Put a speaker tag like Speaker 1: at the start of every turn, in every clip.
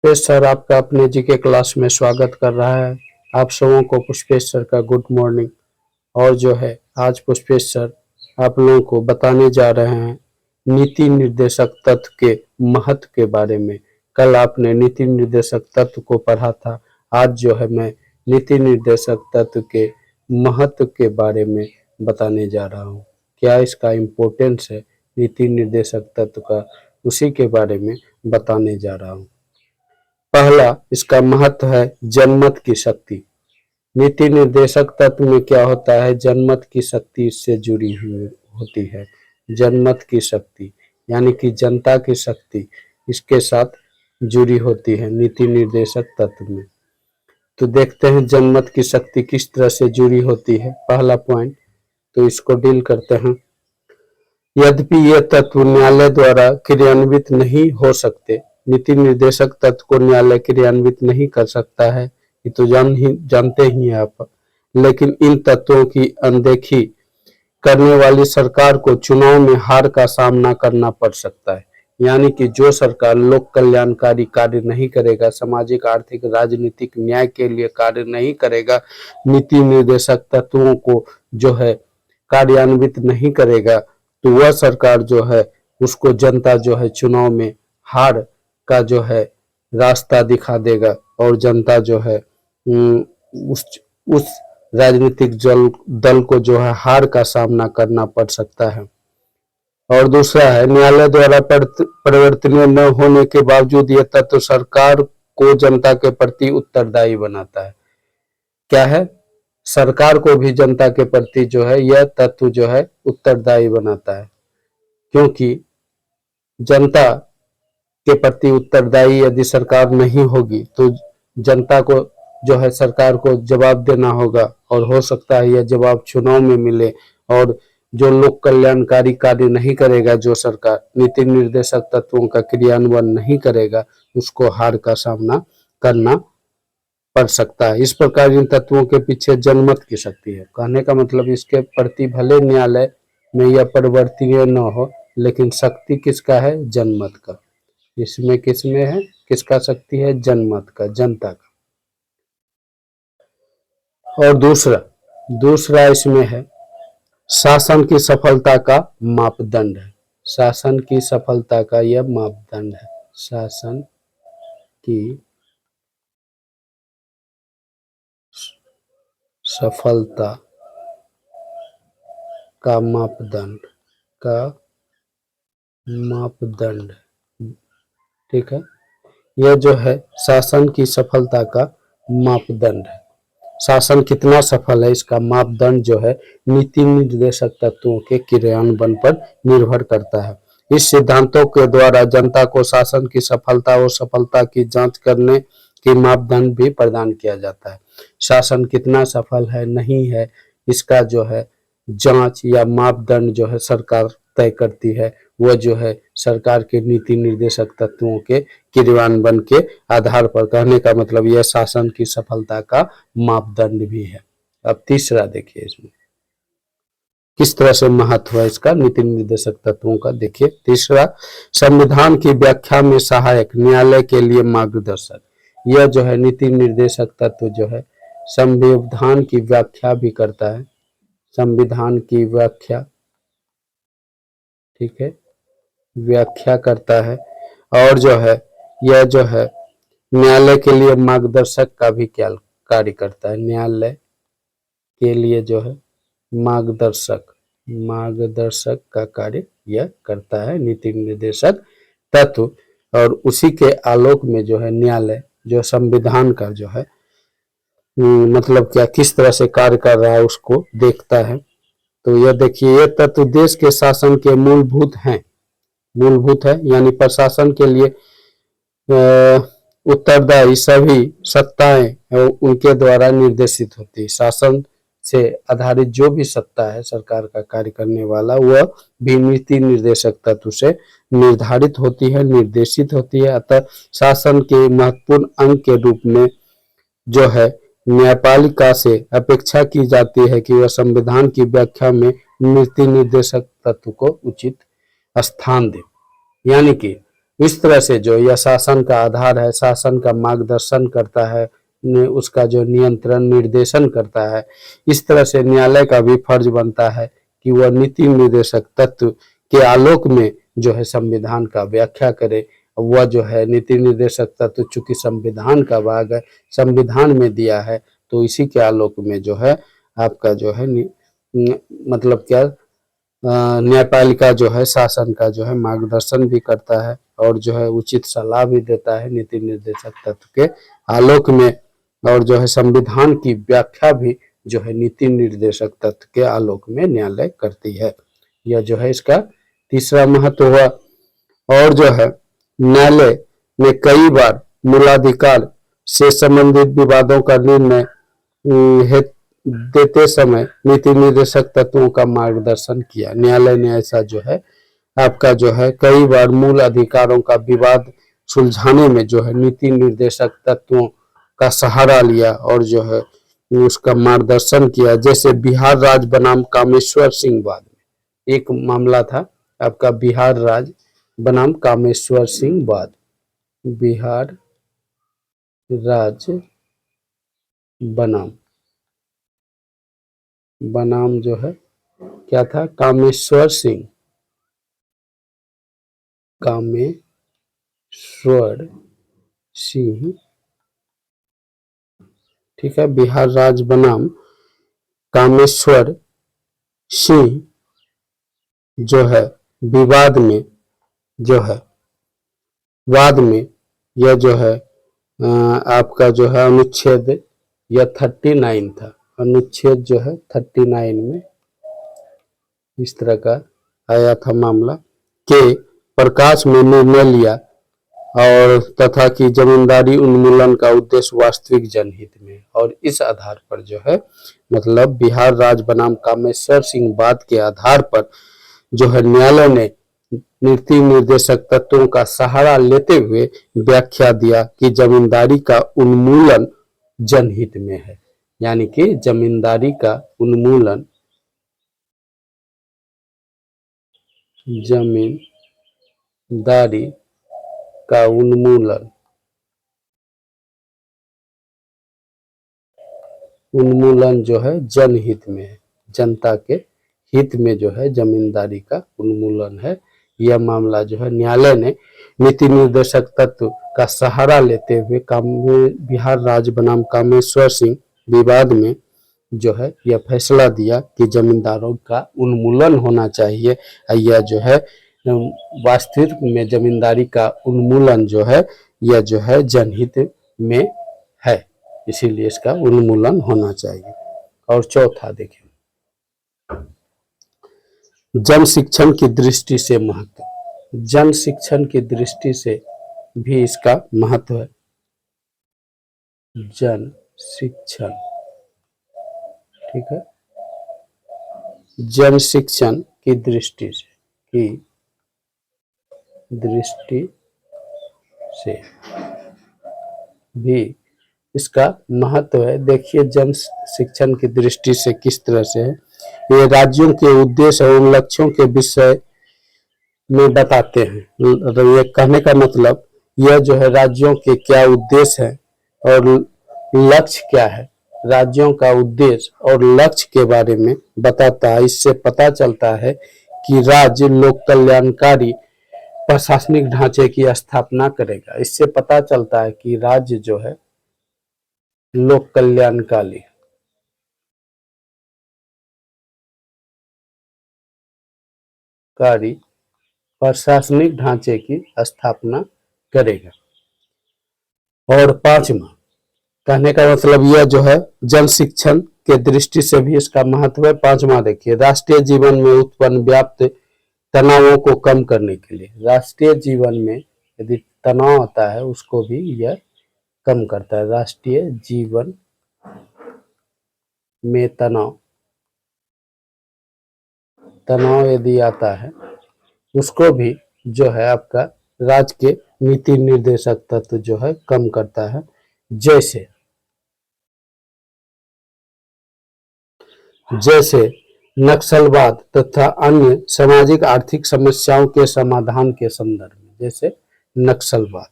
Speaker 1: Pushpesh sir आपका अपने GK class में स्वागत कर रहा है। आप सबों को पुष्पेश सर का गुड मॉर्निंग। और जो है आज पुष्पेश सर आप लोगों को बताने जा रहे हैं नीति निर्देशक तत्व के महत्व के बारे में। कल आपने नीति निर्देशक तत्व को पढ़ा था, आज जो है मैं नीति निर्देशक तत्व के महत्व के बारे में बताने जा रहा हूँ। क्या इसका इम्पोर्टेंस है नीति निर्देशक तत्व का, उसी के बारे में बताने जा रहा हूँ। पहला इसका महत्व है जनमत की शक्ति। नीति निर्देशक तत्व में क्या होता है, जनमत की शक्ति इससे जुड़ी हुई होती है। जनमत की शक्ति यानी कि जनता की शक्ति इसके साथ जुड़ी होती है नीति निर्देशक तत्व में। तो देखते हैं जनमत की शक्ति किस तरह से जुड़ी होती है। पहला पॉइंट, तो इसको डील करते हैं। यद्यपि ये तत्व न्यायालय द्वारा क्रियान्वित नहीं हो सकते, नीति निर्देशक तत्व को न्यायालय क्रियान्वित नहीं कर सकता है, ये तो जानते ही हैं आप। लेकिन इन तत्वों की अनदेखी करने वाली सरकार को चुनाव में हार का सामना करना पड़ सकता है। यानी कि जो सरकार लोक कल्याणकारी कार्य नहीं करेगा, सामाजिक आर्थिक राजनीतिक न्याय के लिए कार्य नहीं करेगा, नीति निर्देशक तत्वों को जो है कार्यान्वित नहीं करेगा, तो वह सरकार जो है उसको जनता जो है चुनाव में हार का जो है रास्ता दिखा देगा और जनता जो है उस राजनीतिक दल को जो है हार का सामना करना पड़ सकता है। और दूसरा है, न्यायालय द्वारा परिवर्तनीय न होने के बावजूद यह तत्व सरकार को जनता के प्रति उत्तरदायी बनाता है। क्या है, सरकार को भी जनता के प्रति जो है यह तत्व जो है उत्तरदायी बनाता है, क्योंकि जनता के प्रति उत्तरदायी यदि सरकार नहीं होगी तो जनता को जो है सरकार को जवाब देना होगा, और हो सकता है यह जवाब चुनाव में मिले। और जो लोक कल्याणकारी कार्य नहीं करेगा, जो सरकार नीति निर्देशक तत्वों का क्रियान्वयन नहीं करेगा, उसको हार का सामना करना पड़ सकता है। इस प्रकार इन तत्वों के पीछे जनमत की शक्ति है। कहने का मतलब इसके प्रति भले न्यायालय में यह परिवर्तनीय न हो, लेकिन शक्ति किसका है, जनमत का। इसमें किसमें है, किसका शक्ति है, जनमत का, जनता का। और दूसरा इसमें है शासन की सफलता का मापदंड है। शासन की सफलता का यह मापदंड है। शासन की सफलता का मापदंड, ठीक है। यह जो है शासन की सफलता का मापदंड है। शासन कितना सफल है, इसका मापदंड जो है नीति निर्देशक तत्वों के क्रियान्वयन पर निर्भर करता है। इस सिद्धांतों के द्वारा जनता को शासन की सफलता और सफलता की जांच करने के मापदंड भी प्रदान किया जाता है। शासन कितना सफल है, नहीं है, इसका जो है जांच या मापदंड जो है सरकार तय करती है। वह जो है सरकार के नीति निर्देशक तत्वों के क्रियान्वयन के आधार पर। कहने का मतलब यह शासन की सफलता का मापदंड भी है। अब तीसरा देखिए, इसमें किस तरह से महत्व है इसका नीति निर्देशक तत्वों का। देखिए तीसरा, संविधान की व्याख्या में सहायक, न्यायालय के लिए मार्गदर्शक। यह जो है नीति निर्देशक तत्व जो है संविधान की व्याख्या भी करता है। संविधान की व्याख्या, ठीक है, व्याख्या करता है। और जो है यह जो है न्यायालय के लिए मार्गदर्शक का भी क्या कार्य करता है। न्यायालय के लिए जो है मार्गदर्शक का कार्य यह करता है नीति निर्देशक तत्व। और उसी के आलोक में जो है न्यायालय जो संविधान का जो है मतलब क्या किस तरह से कार्य कर रहा है उसको देखता है। तो यह देखिए, यह तत्व देश के शासन के मूलभूत है, यानी प्रशासन के लिए उत्तरदायी सभी सत्ताएं उनके द्वारा निर्देशित होती है। शासन से आधारित जो भी सत्ता है सरकार का कार्य करने वाला, वह भी नीति निर्देशक तत्व से निर्धारित होती है, निर्देशित होती है। अतः शासन के महत्वपूर्ण अंग के रूप में जो है न्यायपालिका से अपेक्षा की जाती है कि वह संविधान की व्याख्या में नीति निर्देशक तत्व को उचित स्थान दे। यानी कि इस तरह से जो यह शासन का आधार है, शासन का मार्गदर्शन करता है, उसका जो नियंत्रण निर्देशन करता है। इस तरह से न्यायालय का भी फर्ज बनता है कि वह नीति निर्देशक तत्व के आलोक में जो है संविधान का व्याख्या करे। वह जो है नीति निर्देशक तत्व चूंकि संविधान का भाग है, संविधान में दिया है, तो इसी के आलोक में जो है आपका जो है मतलब क्या न्यायपालिका जो है शासन का जो है मार्गदर्शन भी करता है और जो है उचित सलाह भी देता है नीति निर्देशक तत्व के आलोक में। और जो है संविधान की व्याख्या भी जो है नीति निर्देशक तत्व के आलोक में न्यायालय करती है। यह जो है इसका तीसरा महत्व हुआ। और जो है न्यायालय में कई बार मूलाधिकार से संबंधित विवादों का निर्णय देते समय नीति निर्देशक तत्वों का मार्गदर्शन किया। न्यायालय ने ऐसा जो है आपका जो है कई बार मूल अधिकारों का विवाद सुलझाने में जो है नीति निर्देशक तत्वों का सहारा लिया और जो है उसका मार्गदर्शन किया। जैसे बिहार राज्य बनाम कामेश्वर सिंह वाद में एक मामला था आपका बिहार राज्य बनाम कामेश्वर सिंह वाद। बिहार राज्य बनाम जो है क्या था, कामेश्वर सिंह ठीक है। बिहार राज्य बनाम कामेश्वर सिंह जो है विवाद में जो है वाद में यह जो है आपका जो है अनुच्छेद यह 39 था। अनुच्छेद जो है 39 में इस तरह का आया था मामला के प्रकाश में निर्णय लिया और तथा कि जमींदारी उन्मूलन का उद्देश्य वास्तविक जनहित में। और इस आधार पर जो है मतलब बिहार राज्य बनाम कामेश्वर सिंह वाद के आधार पर जो है न्यायालय ने नीति निर्देशक तत्वों का सहारा लेते हुए व्याख्या दिया कि जमींदारी का उन्मूलन जनहित में है। यानी कि जमींदारी का उन्मूलन उन्मूलन जो है जनहित में है, जनता के हित में जो है जमींदारी का उन्मूलन है। यह मामला जो है न्यायालय ने नीति निर्देशक तत्व का सहारा लेते हुए बिहार राज्य बनाम कामेश्वर सिंह विवाद में जो है यह फैसला दिया कि जमींदारों का उन्मूलन होना चाहिए। यह जो है वास्तविक में जमींदारी का उन्मूलन जो है यह जो है जनहित में है, इसीलिए इसका उन्मूलन होना चाहिए। और चौथा देखिए जन शिक्षण की दृष्टि से महत्व, जन शिक्षण की दृष्टि से भी इसका महत्व है। जन शिक्षण, ठीक है, जन शिक्षण की दृष्टि से भी इसका महत्व है। देखिए जन शिक्षण की दृष्टि से किस तरह से है, ये राज्यों के उद्देश्य और लक्ष्यों के विषय में बताते हैं। ये कहने का मतलब यह जो है राज्यों के क्या उद्देश्य है और लक्ष्य क्या है, राज्यों का उद्देश्य और लक्ष्य के बारे में बताता है। इससे पता चलता है कि राज्य लोक कल्याणकारी प्रशासनिक ढांचे की स्थापना करेगा। इससे पता चलता है कि राज्य जो है लोक कल्याणकारी प्रशासनिक ढांचे की स्थापना करेगा। और पांचवा कहने का मतलब यह जो है जन शिक्षण के दृष्टि से भी इसका महत्व है। पांचवा देखिए राष्ट्रीय जीवन में उत्पन्न व्याप्त तनावों को कम करने के लिए, राष्ट्रीय जीवन में यदि तनाव आता है उसको भी यह कम करता है। राष्ट्रीय जीवन में तनाव यदि आता है उसको भी जो है आपका राज्य के नीति निर्देशक तत्व जो है कम करता है। जैसे नक्सलवाद तथा अन्य सामाजिक आर्थिक समस्याओं के समाधान के संदर्भ में, जैसे नक्सलवाद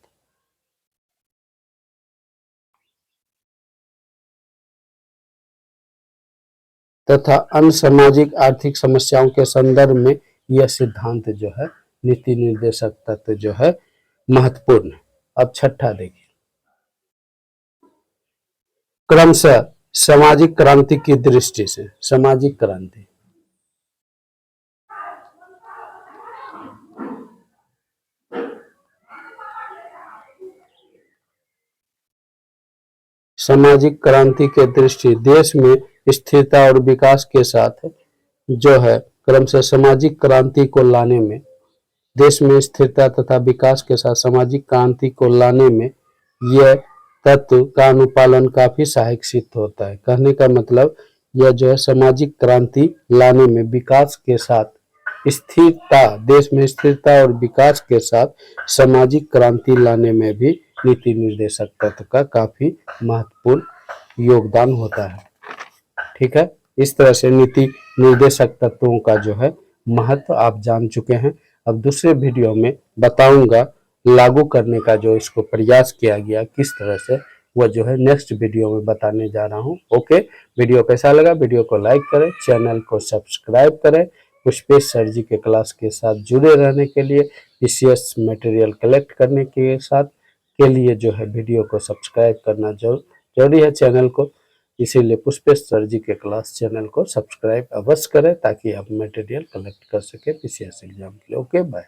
Speaker 1: तथा अन्य सामाजिक आर्थिक समस्याओं के संदर्भ में यह सिद्धांत जो है, नीति निर्देशक तत्व जो है महत्वपूर्ण है। अब छठा देखिए, क्रमशः सामाजिक क्रांति की दृष्टि से, सामाजिक क्रांति सामाजिक क्रांति के दृष्टि देश में स्थिरता और विकास के साथ जो है क्रमशः सामाजिक क्रांति को लाने में, देश में स्थिरता तथा विकास के साथ सामाजिक क्रांति को लाने में यह तत्व का अनुपालन काफी सहायक सिद्ध होता है। कहने का मतलब यह जो है सामाजिक क्रांति लाने में विकास के साथ स्थिरता, देश में स्थिरता और विकास के साथ सामाजिक क्रांति लाने में भी नीति निर्देशक तत्व का काफी महत्वपूर्ण योगदान होता है। ठीक है, इस तरह से नीति निर्देशक तत्वों का जो है महत्व आप जान चुके हैं। अब दूसरे वीडियो में बताऊंगा लागू करने का जो इसको प्रयास किया गया किस तरह से, वह जो है नेक्स्ट वीडियो में बताने जा रहा हूं। ओके, वीडियो कैसा लगा? वीडियो को लाइक करें, चैनल को सब्सक्राइब करें। पुष्पेश सर जी के क्लास के साथ जुड़े रहने के लिए, पीसीएस मटेरियल कलेक्ट करने के साथ के लिए जो है वीडियो को सब्सक्राइब करना जरूरी है चैनल को। इसीलिए पुष्पेश सर जी के क्लास चैनल को सब्सक्राइब अवश्य करें ताकि आप मटेरियल कलेक्ट कर सके पीसीएस एग्जाम के लिए। Okay, bye.